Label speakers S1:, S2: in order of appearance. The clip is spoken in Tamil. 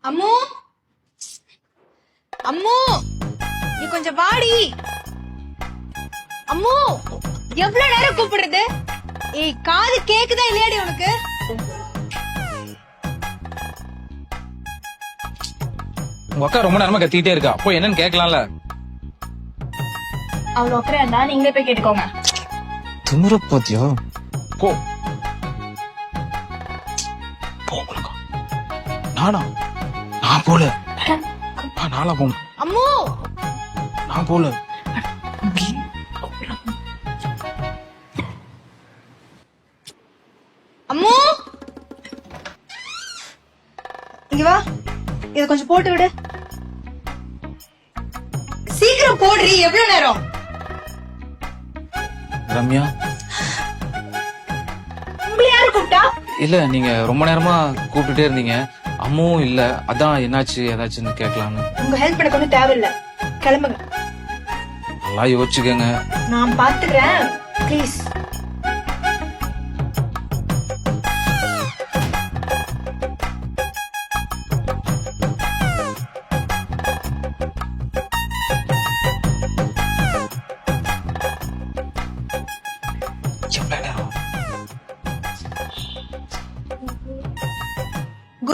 S1: அம்மு அம்மு நீ கொஞ்சம் வாடி. அம்மு எவ்வளவு நேரம் கூப்பிடுறது? ஏய் காது கேக்குதா இல்லையாடி உனக்கு?
S2: உங்க அக்கா ரொம்ப நேரமா கத்திட்டே இருக்கா, போய் என்னன்னு கேட்கலாம்ல.
S1: அவ்வளவு அக்கறை இருந்தா நீங்களே போய் கேட்டுக்கோங்க.
S2: திமுற பாத்தியா? போ போ. நானா? நான் போல. நானா போன?
S1: அம்மு
S2: நான் போல.
S1: அம்மு இங்க வா, இத கொஞ்சம் போட்டு விடு. சீக்கிரம் போடுறீ. எவ்வளவு நேரம்?
S2: ரம்யா,
S1: உங்களை யாரு கூப்பிட்டா?
S2: இல்ல நீங்க ரொம்ப நேரமா கூப்பிட்டுட்டே இருந்தீங்க, அம்மாவும் இல்ல, அதான் என்னாச்சு ஏதாச்சுன்னு கேட்கலான்னு.
S1: உங்க ஹெல்ப் எனக்கு ஒன்னும் தேவையில்ல, கிளம்புங்க.
S2: நல்லா யோசிச்சுக்கங்க.
S1: நான் பாத்துக்கிறேன் ப்ளீஸ்.